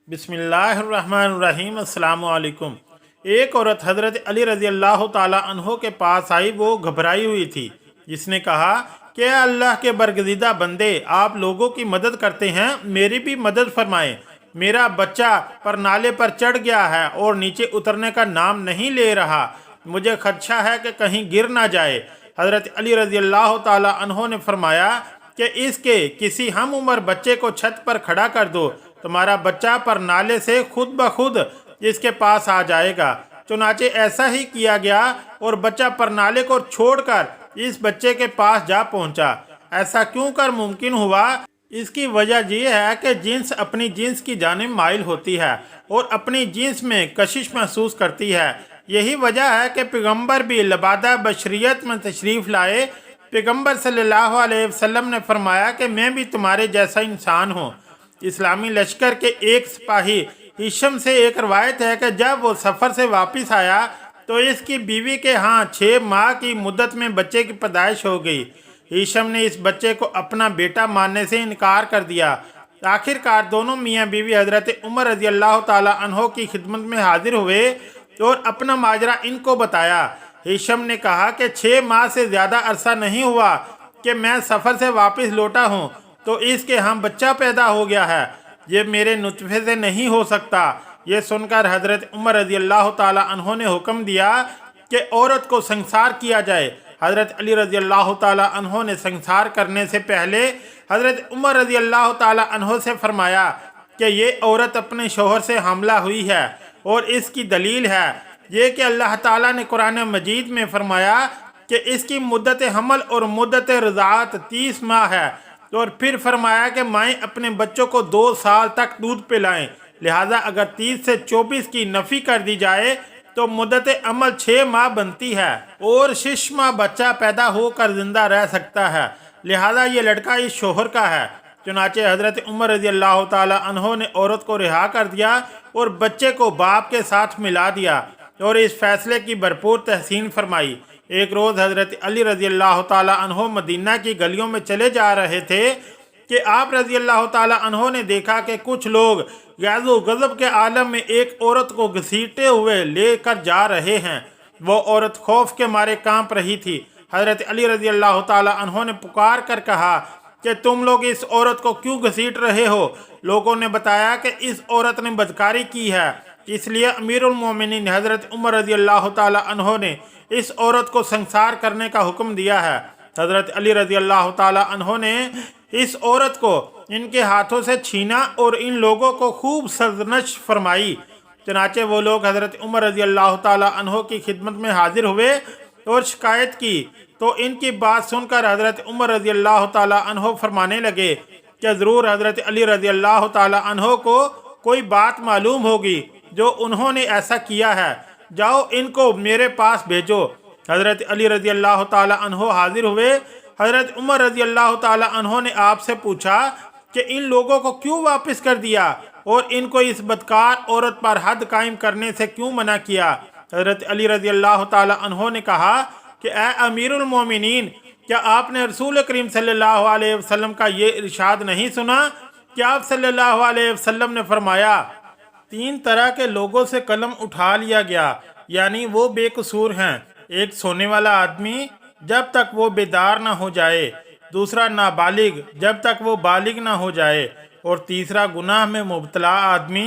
बिस्मिल्लाहिर्रहमानिर्रहीम। अस्सलामु अलैकुम। एक औरत हज़रत अली रज़ी अल्लाह ताला अन्हो के पास आई। वो घबराई हुई थी। जिसने कहा कि अल्लाह के बरगज़ीदा बंदे, आप लोगों की मदद करते हैं, मेरी भी मदद फरमाएं। मेरा बच्चा पर नाले पर चढ़ गया है और नीचे उतरने का नाम नहीं ले रहा। मुझे खदशा है कि कहीं गिर ना जाए। हज़रत अली रज़ी अल्लाह ताला अन्हो ने फरमाया कि इसके किसी हम उम्र बच्चे को छत पर खड़ा कर दो, तुम्हारा बच्चा पर नाले से खुद ब खुद इसके पास आ जाएगा। चुनाचे ऐसा ही किया गया और बच्चा परनाले को छोड़कर इस बच्चे के पास जा पहुंचा। ऐसा क्यों कर मुमकिन हुआ? इसकी वजह यह है कि जिन्स अपनी जिन्स की जानिब माइल होती है और अपनी जिन्स में कशिश महसूस करती है। यही वजह है कि पैगंबर भी लबादा बशरियत में तशरीफ़ लाए। पैगंबर सल्लल्लाहु अलैहि वसल्लम ने फरमाया कि मैं भी तुम्हारे जैसा इंसान हूँ। इस्लामी लश्कर के एक सिपाही हिशम से एक रवायत है कि जब वो सफ़र से वापस आया तो इसकी बीवी के यहाँ 6 माह की मुद्दत में बच्चे की पैदाइश हो गई। हिशम ने इस बच्चे को अपना बेटा मानने से इनकार कर दिया। आखिरकार दोनों मियाँ बीवी हज़रत उमर रज़ी अल्लाह ताला अन्हो की खिदमत में हाजिर हुए और अपना माजरा इनको बताया। हिशम ने कहा कि 6 माह से ज़्यादा अरसा नहीं हुआ कि मैं सफ़र से वापस लौटा हूँ तो इसके यहाँ बच्चा पैदा हो गया है। ये मेरे नुतफ़े से नहीं हो सकता। ये सुनकर हज़रत उमर रज़ी अल्लाह ताला अन्हो ने हुक्म दिया कि औरत को संसार किया जाए। हज़रत अली रज़ी अल्लाह ताला अन्हो ने संसार करने से पहले हज़रत उमर रज़ी अल्लाह ताला अन्हो से फरमाया कि ये औरत अपने शोहर से हमला हुई है और इसकी दलील है ये कि अल्लाह ताला ने कुरान मजीद में फरमाया कि इसकी मुद्दत हमल और मुद्दत रज़ाअत 30 माह है और फिर फरमाया कि माएँ अपने बच्चों को 2 साल तक दूध पिलाएं। लिहाजा अगर 30 से 24 की नफ़ी कर दी जाए तो मुद्दत अमल 6 माह बनती है और 6 माह बच्चा पैदा होकर ज़िंदा रह सकता है। लिहाजा ये लड़का इस शोहर का है। चुनाचे हज़रत उमर रज़ी अल्लाह ताला अन्हो ने औरत को रिहा कर दिया और बच्चे को बाप के साथ मिला दिया और इस फैसले की भरपूर तहसीन फरमाई। एक रोज़ हज़रत अली रज़ी अल्लाह ताला अन्हो मदीना की गलियों में चले जा रहे थे कि आप रज़ी अल्लाह ताला अन्हो ने देखा कि कुछ लोग गैज़ो गज़ब के आलम में एक औरत को घसीटते हुए लेकर जा रहे हैं। वो औरत खौफ के मारे कांप रही थी। हज़रत अली रज़ी अल्लाह ताला अन्हो ने पुकार कर कहा कि तुम लोग इस औरत को क्यों घसीट रहे हो? लोगों ने बताया कि इस औरत ने बदकारी की है, इसलिए अमीरुल मोमिनीन हज़रत उमर रज़ी अल्लाह ताला अन्हो ने इस औरत को संसार करने का हुक्म दिया है। हज़रत अली रज़ी अल्लाह ताला अन्हो ने इस औरत को इनके हाथों से छीना और इन लोगों को खूब सरजनश फरमाई। चनाचे वो लोग हज़रत उमर रज़ी अल्लाह ताला अन्हो की खिदमत में हाजिर हुए और शिकायत की तो इनकी बात सुनकर हज़रत उमर रज़ी अल्लाह ताला अन्हो फरमाने लगे कि ज़रूर हज़रत अली रज़ी अल्लाह ताला अन्हो को कोई बात मालूम होगी जो उन्होंने ऐसा किया है। जाओ इनको मेरे पास भेजो। हज़रत अली रज़ी अल्लाह ताला अन्हो हाजिर हुए। हज़रत उमर रज़ी अल्लाह ताला अन्हो ने आपसे पूछा कि इन लोगों को क्यों वापस कर दिया और इनको इस बदकार औरत पर हद कायम करने से क्यों मना किया? हज़रत अली रज़ी अल्लाह ताला अन्हो ने कहा कि ए अमीरुल मोमिनीन, क्या आपने रसूल करीम सल्लल्लाहु अलैहि वसल्लम का ये इरशाद नहीं सुना कि आप सल्लल्लाहु अलैहि वसल्लम ने फरमाया 3 तरह के लोगों से कलम उठा लिया गया, यानी वो बेकसूर हैं। एक सोने वाला आदमी जब तक वो बेदार ना हो जाए, दूसरा नाबालिग जब तक वो बालिग ना हो जाए और तीसरा गुनाह में मुब्तला आदमी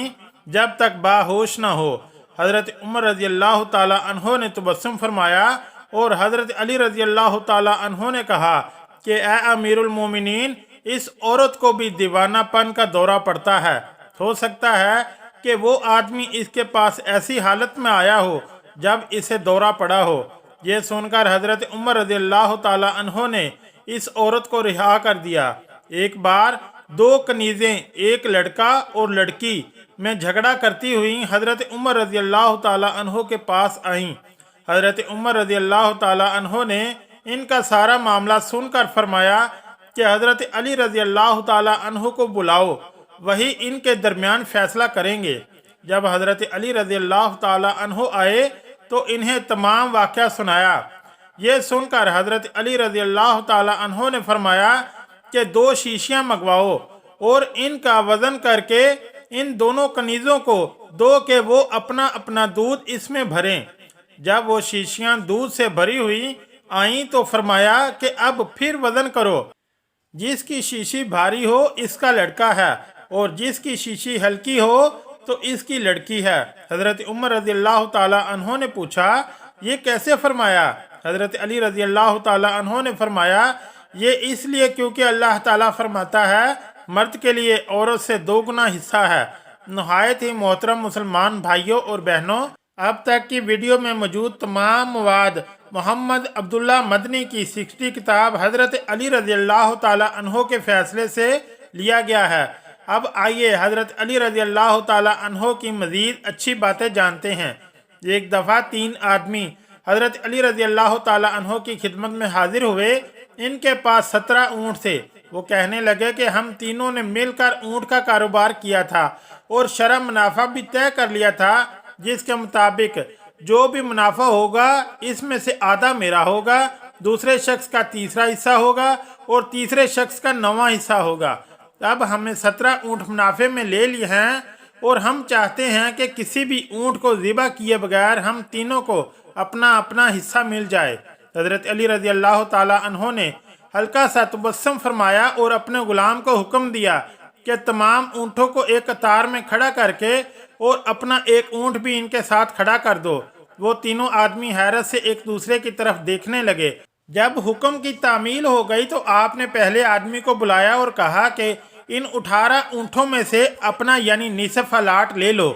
जब तक बाहोश ना हो। हज़रत उमर रज़ी अल्लाह ताला अन्हो ने तबस्सुम फरमाया और हज़रत अली रज़ी अल्लाह ताला अन्हो ने कहा कि ए अमीरुल मोमिनीन, इस औरत को भी दीवानापन का दौरा पड़ता है। हो सकता है कि वो आदमी इसके पास ऐसी हालत में आया हो जब इसे दौरा पड़ा हो। ये सुनकर हज़रत उमर रज़ी अल्लाह ताला अन्हो ने इस औरत को रिहा कर दिया। एक बार 2 कनीज़ें, एक लड़का और लड़की में झगड़ा करती हुई हज़रत उमर रज़ी अल्लाह ताला अन्हो के पास आईं। हज़रत उमर रज़ी अल्लाह ताला अन्हो ने इनका सारा मामला सुनकर फरमाया कि हज़रत अली रज़ी अल्लाह ताला अन्हो को बुलाओ, वही इनके दरमियान फ़ैसला करेंगे। जब हज़रत अली रज़ी अल्लाह ताला अन्हो आए तो इन्हें तमाम वाक़या सुनाया। ये सुनकर हज़रत अली रज़ी अल्लाह ताला अन्हो ने फरमाया कि 2 शीशियाँ मंगवाओ और इनका वज़न करके इन दोनों कनीज़ों को दो कि वो अपना अपना दूध इसमें भरें। जब वो शीशियां दूध से भरी हुई आईं तो फरमाया कि अब फिर वज़न करो। जिसकी शीशी भारी हो इसका लड़का है, और जिसकी शीशी हल्की हो तो इसकी लड़की है। हज़रत उमर रज़ी अल्लाह ताला अन्हो ने पूछा, ये कैसे फरमाया? हज़रत अली रज़ी अल्लाह ताला अन्हो ने फरमाया, ये इसलिए क्योंकि अल्लाह ताला फरमाता है मर्द के लिए औरत से 2 गुना हिस्सा है। नहायत ही मोहतरम मुसलमान भाइयों और बहनों, अब तक की वीडियो में मौजूद तमाम मवाद मोहम्मद अब्दुल्ला मदनी की 60 किताब हज़रत अली रज़ी अल्लाह ताला अन्हो के फैसले से लिया गया है। अब आइए हज़रत अली रज़ी अल्लाह ताला अन्हो की मज़ीद अच्छी बातें जानते हैं। एक दफ़ा 3 आदमी हज़रत अली रज़ी अल्लाह ताला अन्हो की खिदमत में हाजिर हुए। इनके पास 17 ऊँट थे। वो कहने लगे कि हम तीनों ने मिलकर ऊँट का कारोबार किया था और शरअ मुनाफा भी तय कर लिया था, जिसके मुताबिक जो भी मुनाफा होगा इसमें से आधा मेरा होगा, दूसरे शख्स का तीसरा हिस्सा होगा और तीसरे शख्स का 9वां हिस्सा होगा। अब हमें 17 ऊँट मुनाफे में ले लिए हैं और हम चाहते हैं कि किसी भी ऊँट को ज़िबा किए बगैर हम तीनों को अपना अपना हिस्सा मिल जाए। हज़रत अली रज़ी अल्लाह ताला अन्हो ने हल्का सा तबस्सुम फरमाया और अपने गुलाम को हुक्म दिया कि तमाम ऊँटों को एक कतार में खड़ा करके और अपना एक ऊँट भी इनके साथ खड़ा कर दो। वो तीनों आदमी हैरत से एक दूसरे की तरफ देखने लगे। जब हुक्म की तामील हो गई तो आपने पहले आदमी को बुलाया और कहा कि इन 18 ऊँटों में से अपना यानी निसफ अलाट ले लो।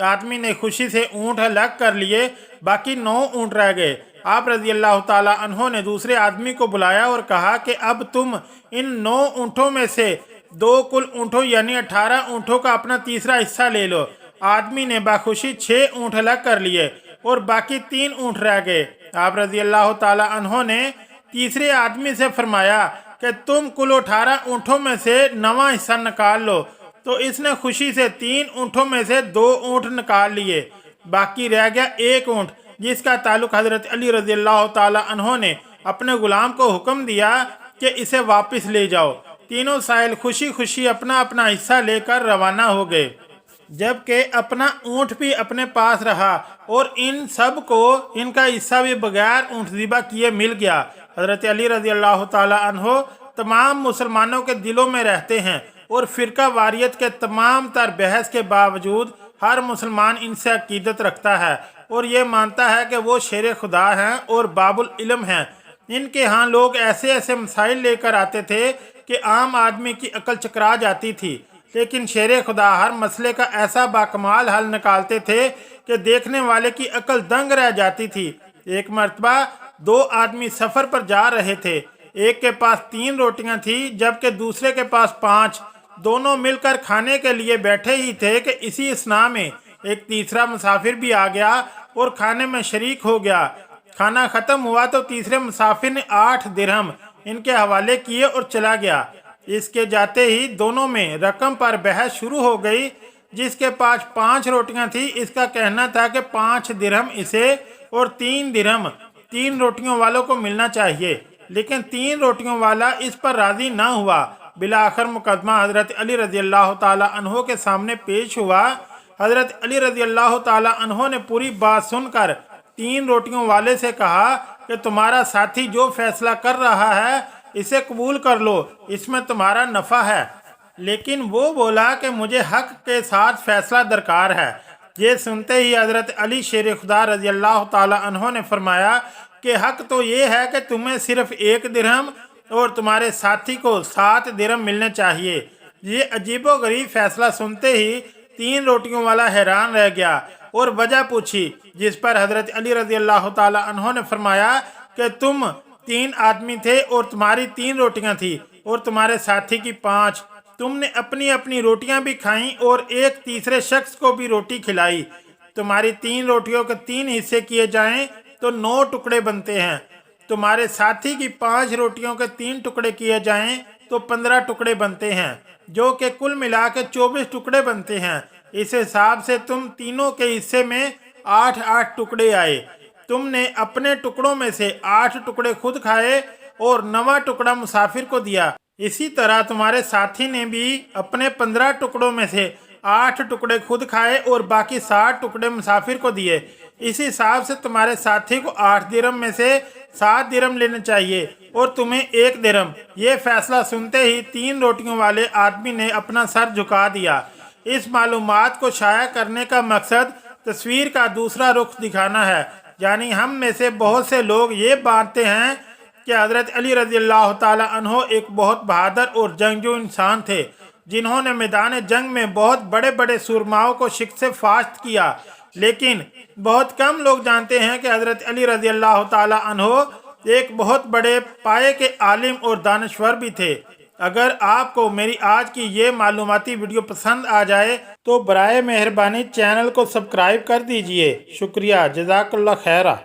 आदमी ने खुशी से ऊँट अलग कर लिए, बाकी 9 ऊँट रह गए। आप रज़ी अल्लाह ताला अन्हो ने दूसरे आदमी को बुलाया और कहा कि अब तुम इन 9 ऊँटों में से 2 कुल ऊँटों यानी 18 ऊँटों का अपना तीसरा हिस्सा ले लो। आदमी ने बाखुशी 6 ऊँट अलग कर लिए और बाकी 3 ऊँट रह गए। आप रज़ी अल्लाह ताला अन्हो ने तीसरे आदमी से फरमाया कि तुम कुल 18 ऊँटों में से 9वां हिस्सा निकाल लो। तो इसने खुशी से 3 ऊँटों में से 2 ऊँट निकाल लिए। बाकी रह गया 1 ऊँट, जिसका ताल्लुक हज़रत अली रज़ी अल्लाह ताला अन्हो ने अपने गुलाम को हुक्म दिया कि इसे वापस ले जाओ। तीनों साहिल खुशी खुशी अपना अपना हिस्सा लेकर रवाना हो गए, जबकि अपना ऊँट भी अपने पास रहा और इन सब को इनका हिस्सा भी बगैर ऊँट ज़िबा किए मिल गया। हज़रत अली रज़ी अल्लाह ताला अन्हो तमाम मुसलमानों के दिलों में रहते हैं और फ़िरका वारियत के तमाम तर बहस के बावजूद हर मुसलमान इनसे अकीदत रखता है और ये मानता है कि वो शेर खुदा हैं और बाबुल इल्म हैं। इनके यहाँ लोग ऐसे ऐसे मसाइल लेकर आते थे कि आम आदमी की अकल चकरा जाती थी, लेकिन शेर खुदा हर मसले का ऐसा बाकमाल हल निकालते थे कि देखने वाले की अकल दंग रह जाती थी। एक मरतबा 2 आदमी सफ़र पर जा रहे थे। एक के पास 3 रोटियां थी जबकि दूसरे के पास 5। दोनों मिलकर खाने के लिए बैठे ही थे कि इसी असना में एक तीसरा मुसाफिर भी आ गया और खाने में शरीक हो गया। खाना ख़त्म हुआ तो तीसरे मुसाफिर ने 8 दिरहम इनके हवाले किए और चला गया। इसके जाते ही दोनों में रकम पर बहस शुरू हो गई। जिसके पास 5 रोटियां थी इसका कहना था कि 5 दिरहम इसे और 3 दिरहम 3 रोटियों वालों को मिलना चाहिए, लेकिन 3 रोटियों वाला इस पर राज़ी ना हुआ। बिला आखिर मुकदमा हज़रत अली रज़ी अल्लाह ताला अन्हो के सामने पेश हुआ। हज़रत अली रज़ी अल्लाह ताला अन्हो ने पूरी बात सुनकर 3 रोटियों वाले से कहा कि तुम्हारा साथी जो फैसला कर रहा है इसे कबूल कर लो, इसमें तुम्हारा नफ़ा है। लेकिन वो बोला कि मुझे हक के साथ फैसला दरकार है। ये सुनते ही हज़रत अली शेर खुदा रज़ी अल्लाह ताला अन्हो ने फरमाया कि हक तो ये है कि तुम्हें सिर्फ 1 दिरहम और तुम्हारे साथी को 7 दिरहम मिलने चाहिए। ये अजीबोगरीब फैसला सुनते ही 3 रोटियों वाला हैरान रह गया और वजह पूछी, जिस पर हज़रत अली रज़ी अल्लाह ताला अन्हो ने फरमाया कि तुम 3 आदमी थे और तुम्हारी 3 रोटियां थी और तुम्हारे साथी की 5। तुमने अपनी अपनी रोटियां भी खाईं और एक तीसरे शख्स को भी रोटी खिलाई। तुम्हारी 3 रोटियों के 3 हिस्से किए जाएं तो 9 टुकड़े बनते हैं। तुम्हारे साथी की 5 रोटियों के 3 टुकड़े किए जाएं तो 15 टुकड़े बनते हैं, जो कि कुल मिला के 24 टुकड़े बनते हैं। इस हिसाब से तुम तीनों के हिस्से में 8-8 टुकड़े आए। तुमने अपने टुकड़ों में से 8 टुकड़े खुद खाए और 9वां टुकड़ा मुसाफिर को दिया। इसी तरह तुम्हारे साथी ने भी अपने 15 टुकड़ों में से 8 टुकड़े खुद खाए और बाकी 60 टुकड़े मुसाफिर को दिए। इस हिसाब से तुम्हारे साथी को 8 दिरहम में से 7 दिरहम लेने चाहिए और तुम्हें 1 दिरहम। ये फैसला सुनते ही 3 रोटियों वाले आदमी ने अपना सर झुका दिया। इस मालूमात को शाया करने का मकसद तस्वीर का दूसरा रुख दिखाना है, यानी हम में से बहुत से लोग ये मानते हैं कि हज़रत अली रज़ियल्लाहु ताला अन्हो एक बहुत बहादुर और जंगजू इंसान थे, जिन्होंने मैदान जंग में बहुत बड़े बड़े सुरमाओं को शिकस्त फाश्त किया। लेकिन बहुत कम लोग जानते हैं कि हज़रत अली रज़ियल्लाहु ताला अन्हो एक बहुत बड़े पाए के आलिम और दानश्वर भी थे। अगर आपको मेरी आज की ये मालूमाती वीडियो पसंद आ जाए तो बराए मेहरबानी चैनल को सब्सक्राइब कर दीजिए। शुक्रिया, जज़ाकल्लाह खैरा।